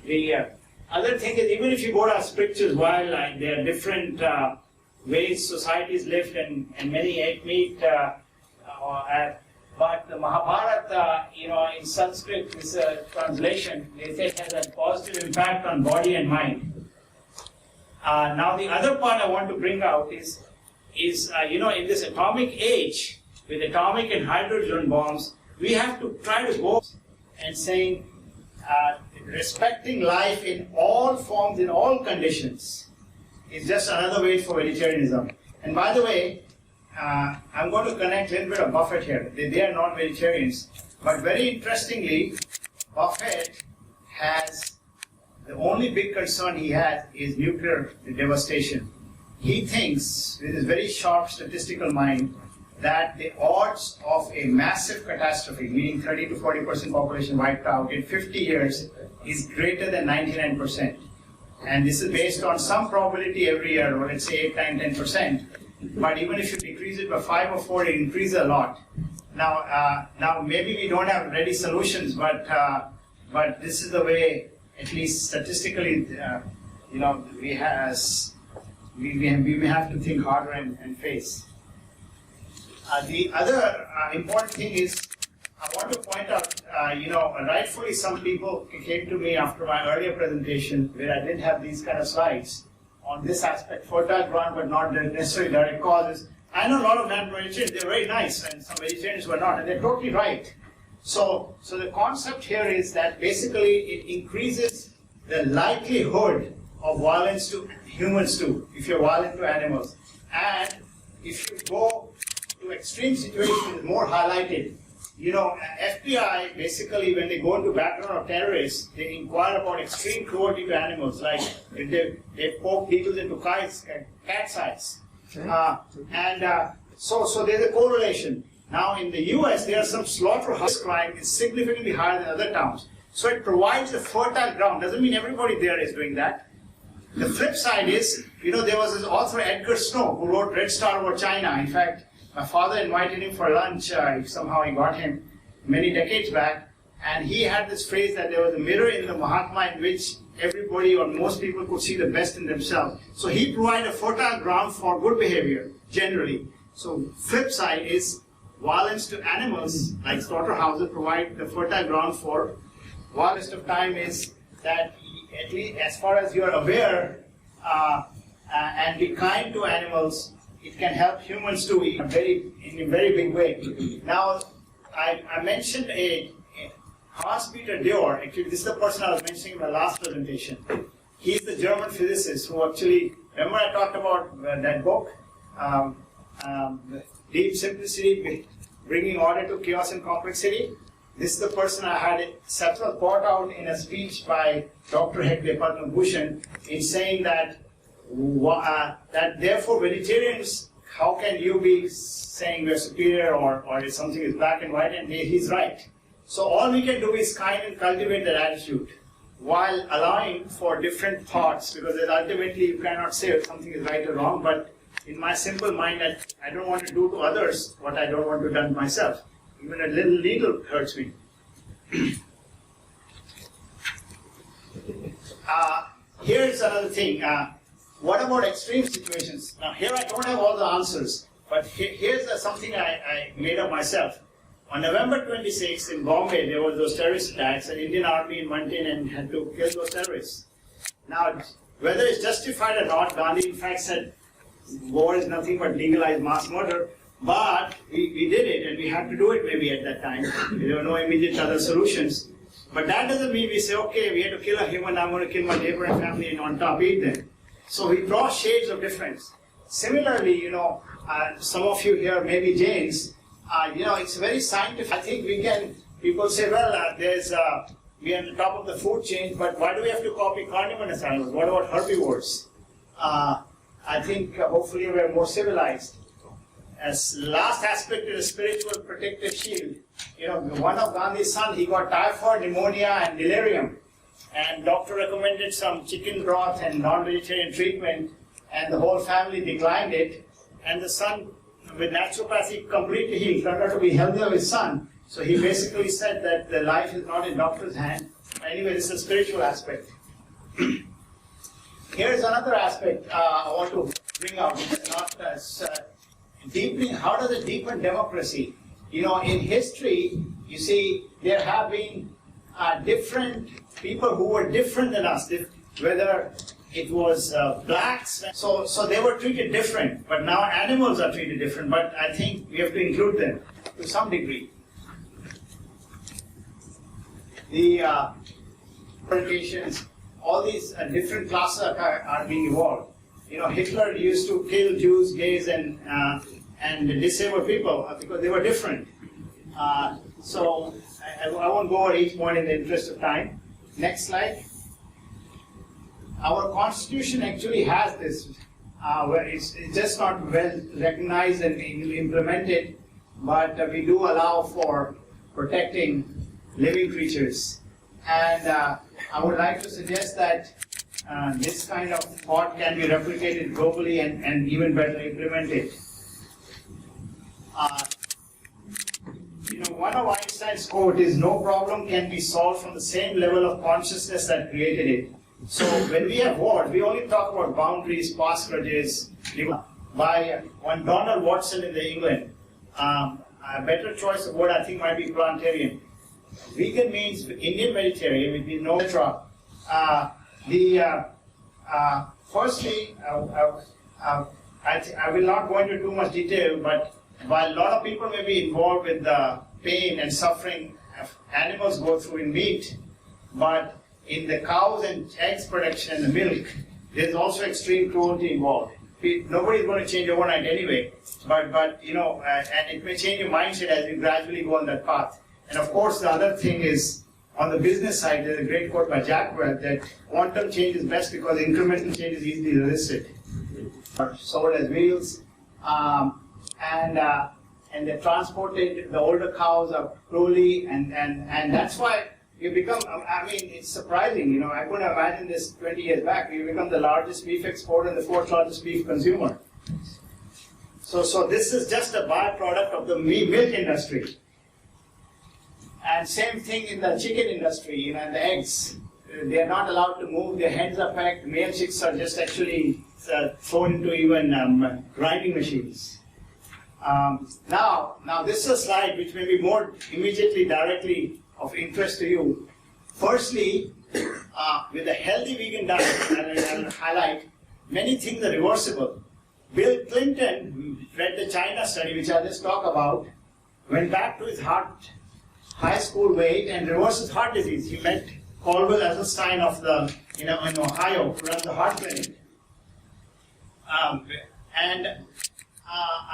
The other thing is, even if you go to our scriptures, while there are different ways societies lived and many ate meat, but the Mahabharata, in Sanskrit, this translation, they say it has a positive impact on body and mind. Now, the other part I want to bring out is in this atomic age, with atomic and hydrogen bombs, we have to try to go and saying, respecting life in all forms, in all conditions, is just another way for vegetarianism. And by the way, I'm going to connect a little bit of Buffett here. They are non-vegetarians. But very interestingly, Buffett has, the only big concern he has is nuclear devastation. He thinks, with his very sharp statistical mind, that the odds of a massive catastrophe, meaning 30 to 40% population wiped out in 50 years, is greater than 99%. And this is based on some probability every year, or let's say 8, 9, 10%. But even if you decrease it by 5 or 4, it increases a lot. Now maybe we don't have ready solutions, but this is the way, at least statistically, we may have to think harder and face. The other important thing is, I want to point out, rightfully some people came to me after my earlier presentation where I didn't have these kind of slides on this aspect, fertile ground but not necessarily direct causes. I know a lot of non-vegetarians, they're very nice, and some vegetarians were not, and they're totally right. So the concept here is that basically it increases the likelihood of violence to humans too, if you're violent to animals. And if you go to extreme situations, more highlighted. FBI, basically, when they go into background of terrorists, they inquire about extreme cruelty to animals, like they poke needles into cat's eyes. So there's a correlation. Now, in the US, there are some slaughterhouse crime is significantly higher than other towns. So it provides a fertile ground. Doesn't mean everybody there is doing that. The flip side is, there was this author Edgar Snow who wrote Red Star Over China. In fact, my father invited him for lunch, somehow he got him many decades back, and he had this phrase that there was a mirror in the Mahatma in which everybody or most people could see the best in themselves. So he provided a fertile ground for good behavior, generally. So flip side is violence to animals, like slaughterhouses, provide the fertile ground for violence of time is that, at least as far as you're aware, and be kind to animals, it can help humans too in a very big way. Now, I mentioned Hans-Peter Dewar. Actually, this is the person I was mentioning in my last presentation. He's the German physicist who actually, remember I talked about that book, Deep Simplicity, Bringing Order to Chaos and Complexity? This is the person I had several brought out in a speech by Dr. Hegde Padma Bhushan in saying that therefore vegetarians, how can you be saying we're superior or something is black and white, and he's right. So all we can do is kind and cultivate that attitude while allowing for different thoughts, because ultimately you cannot say if something is right or wrong, but in my simple mind I don't want to do to others what I don't want to do to myself. Even a little needle hurts me. Here's another thing. What about extreme situations? Now here I don't have all the answers, but here's something I made up myself. On November 26th in Bombay, there were those terrorist attacks, and Indian army went in and had to kill those terrorists. Now, whether it's justified or not, Gandhi in fact said, war is nothing but legalized mass murder, but we did it, and we had to do it maybe at that time. There were no immediate other solutions. But that doesn't mean we say, okay, we had to kill a human, I'm going to kill my neighbor and family and on top eat them. So we draw shades of difference. Similarly, some of you here may be Jains, it's very scientific. I think people say, well, we are on the top of the food chain, but why do we have to copy carnivorous animals? What about herbivores? I think hopefully we're more civilized. As last aspect is a spiritual protective shield. One of Gandhi's son, he got typhoid, pneumonia, and delirium. And doctor recommended some chicken broth and non-vegetarian treatment, and the whole family declined it. And the son, with naturopathy, completely healed, turned out to be healthier with his son. So he basically said that the life is not in doctor's hand, Anyway, this is a spiritual aspect. Here's another aspect I want to bring out. It's not as deepening. How does it deepen democracy? You know, in history, you see, there have been different people who were different than us, whether it was blacks, so they were treated different, but now animals are treated different, but I think we have to include them to some degree. The orientations, all these different classes are being evolved. You know, Hitler used to kill Jews, gays, and disabled people because they were different. So I won't go over each one in the interest of time. Next slide. Our Constitution actually has this, where it's just not well recognized and implemented, but we do allow for protecting living creatures. And I would like to suggest that this kind of thought can be replicated globally and even better implemented. You know, one of Einstein's quote is, "No problem can be solved from the same level of consciousness that created it." So when we have wars, we only talk about boundaries, pass grudges. By one Donald Watson in the England, a better choice of word I think might be planetarian. Vegan means Indian vegetarian, which means no ultra. Firstly, I will not go into too much detail, but while a lot of people may be involved with the pain and suffering animals go through in meat, but in the cows and eggs production and the milk, there's also extreme cruelty involved. Nobody's going to change overnight anyway, but you know, and it may change your mindset as you gradually go on that path. And of course, the other thing is, on the business side, there's a great quote by Jack Welch that quantum change is best because incremental change is easily resisted. Sold as wheels, and they're transported. The older cows are cruelly, and that's why you become. I mean, it's surprising. You know, I couldn't imagine this 20 years back. We become the largest beef exporter and the fourth largest beef consumer. So this is just a byproduct of the milk industry. And same thing in the chicken industry, you know, and the eggs. They are not allowed to move, their hens are packed, male chicks are just actually thrown into even grinding machines. Now this is a slide which may be more immediately, directly of interest to you. Firstly, with a healthy vegan diet, and I'll highlight, many things are reversible. Bill Clinton, who read the China study, which I'll just talk about, went back to his high school weight and reversed his heart disease. He met Colwell Esselstyn of the, in Ohio, who runs the heart clinic.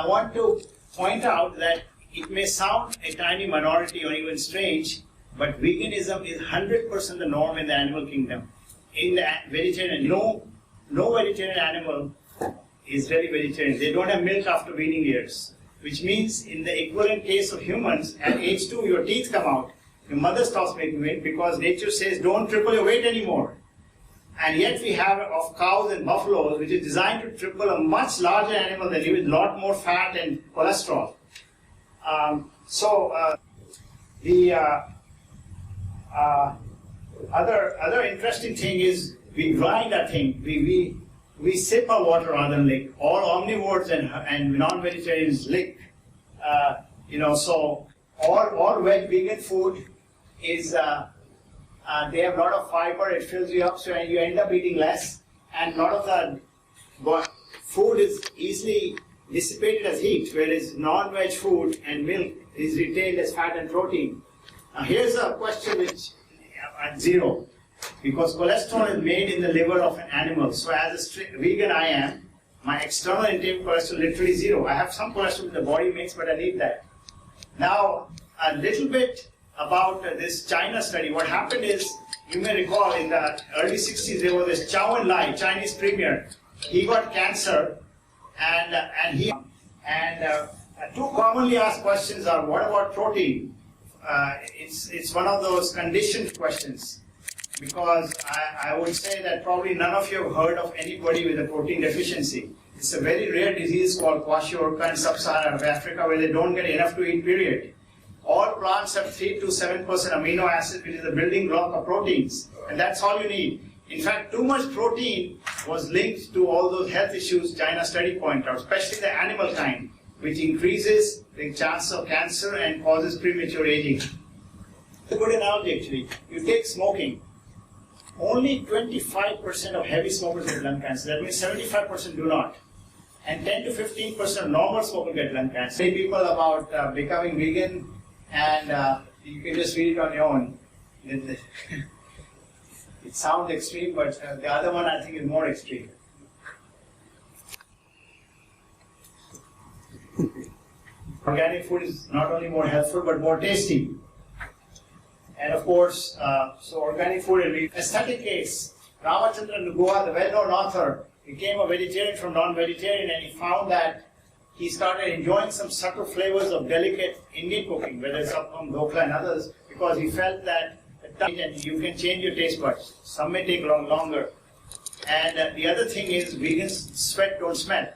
I want to point out that it may sound a tiny minority or even strange, but veganism is 100% the norm in the animal kingdom. In the vegetarian, no vegetarian animal is really vegetarian. They don't have milk after weaning years. Which means in the equivalent case of humans, at age 2 your teeth come out, your mother stops making milk because nature says don't triple your weight anymore. And yet we have of cows and buffaloes, which is designed to triple a much larger animal than you with a lot more fat and cholesterol. The other interesting thing is we grind our thing. We sip our water rather than lick. All omnivores and non-vegetarians lick. So all vegan food is, they have a lot of fiber, it fills you up, so you end up eating less. And a lot of the food is easily dissipated as heat, whereas non-veg food and milk is retained as fat and protein. Now here's a question which at zero. Because cholesterol is made in the liver of an animal. So as a vegan I am, my external intake cholesterol literally zero. I have some cholesterol the body makes, but I need that. Now, a little bit about this China study. What happened is, you may recall in the early 60s, there was this Chow En-lai, Chinese premier. He got cancer, and two commonly asked questions are, what about protein? It's one of those conditioned questions. Because I would say that probably none of you have heard of anybody with a protein deficiency. It's a very rare disease called kwashiorkor in sub-Saharan Africa where they don't get enough to eat, period. All plants have 3 to 7% amino acid, which is the building block of proteins, and that's all you need. In fact, too much protein was linked to all those health issues China study pointed out, especially the animal kind, which increases the chance of cancer and causes premature aging. A good analogy actually. You take smoking. Only 25% of heavy smokers get lung cancer. That means 75% do not. And 10 to 15% of normal smokers get lung cancer. Say people about becoming vegan, and you can just read it on your own. It sounds extreme, but the other one I think is more extreme. Organic food is not only more helpful but more tasty. And of course, so organic food is aesthetic case. Ramachandran Goa, the well-known author, became a vegetarian from non-vegetarian, and he found that he started enjoying some subtle flavors of delicate Indian cooking, whether it's appam, dhokla and others, because he felt that and you can change your taste buds. Some may take longer. And the other thing is vegans sweat don't smell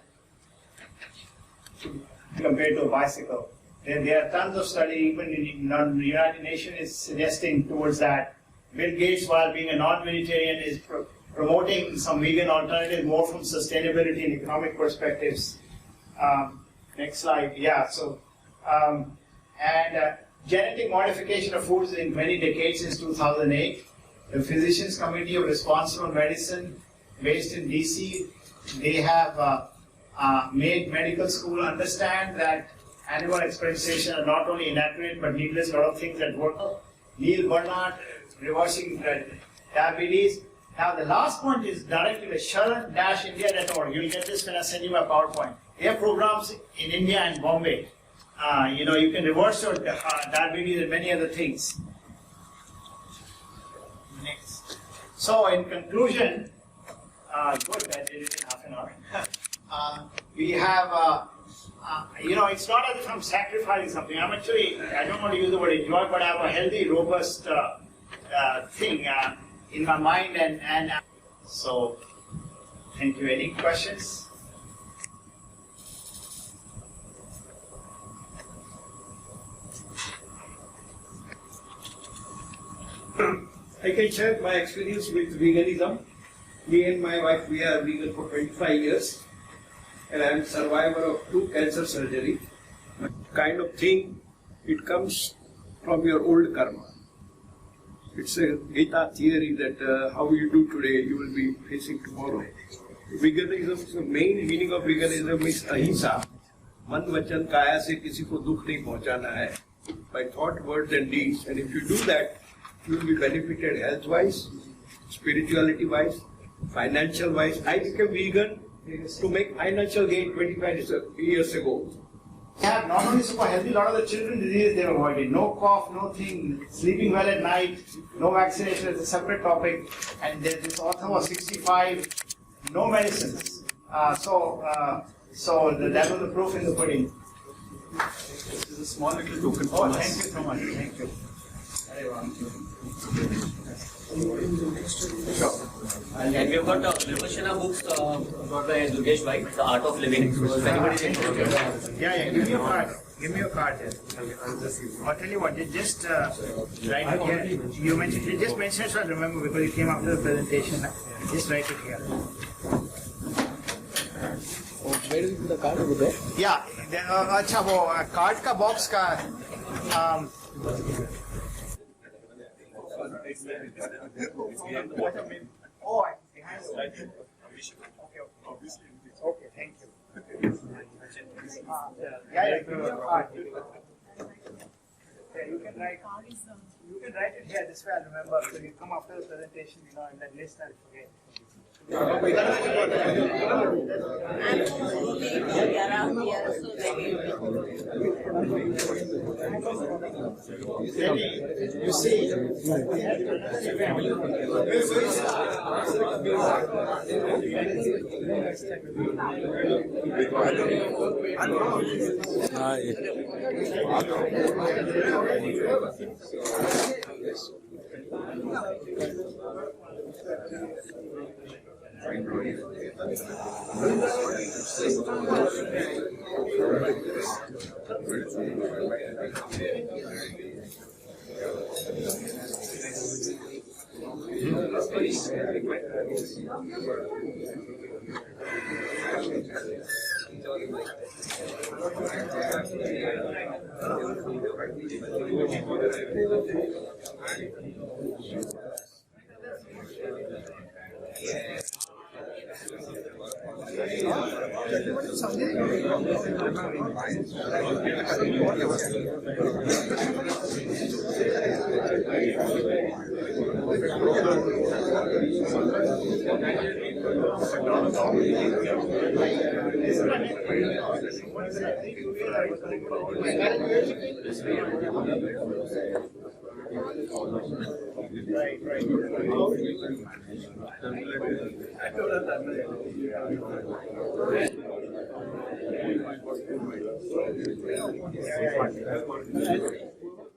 compared to a bicycle. There are tons of study, even in the United Nations is suggesting towards that. Bill Gates, while being a non-vegetarian, is promoting some vegan alternatives more from sustainability and economic perspectives. Next slide. Yeah, so, genetic modification of foods in many decades since 2008. The Physicians Committee of Responsible Medicine, based in DC, they have made medical school understand that animal experimentation are not only inaccurate but needless, a lot of things that work. Neil Bernard, reversing diabetes. Now the last point is directly with sharan-india.org. You'll get this when I send you my PowerPoint. They have programs in India and Bombay. You can reverse your diabetes and many other things. Next. So in conclusion, good, I did it in half an hour. We have, it's not as if I'm sacrificing something. I'm actually, I don't want to use the word enjoy, but I have a healthy, robust thing in my mind, and so, thank you. Any questions? I can share my experience with veganism. Me and my wife, we are vegan for 25 years, and I am a survivor of 2 cancer surgery. Kind of thing, it comes from your old karma. It's a Gita theory that how you do today, you will be facing tomorrow. Veganism, the main meaning of veganism is ahimsa. Man, vachan, kaya se kisi ko dukh nahi pahunchana hai. By thought, words and deeds. And if you do that, you will be benefited health-wise, spirituality-wise, financial-wise. I became vegan to make financial gain 25 years ago. Yeah, not only super healthy, a lot of the children diseases they have avoided. No cough, no thing, sleeping well at night, no vaccination is a separate topic. And this author was 65, no medicines. So that was the proof in the pudding. This is a small little token. Oh, thank you so much. Thank you. Sure. And we have got Vipassana books brought by Durgesh Bhai, The Art of Living. So if anybody is interested. Yeah, give me your card. Give me your card here. I'll tell you what, just write it here. You just mentioned it so I remember because it came after the presentation. Just write it here. Where is the card over there? Yeah, अच्छा वो card का box का Oh, behind the okay, thank you. Yeah, give me your card. Yeah, you can write it here. This way I'll remember. So you come after the presentation, and then list I'll forget. You see, Hi. Right.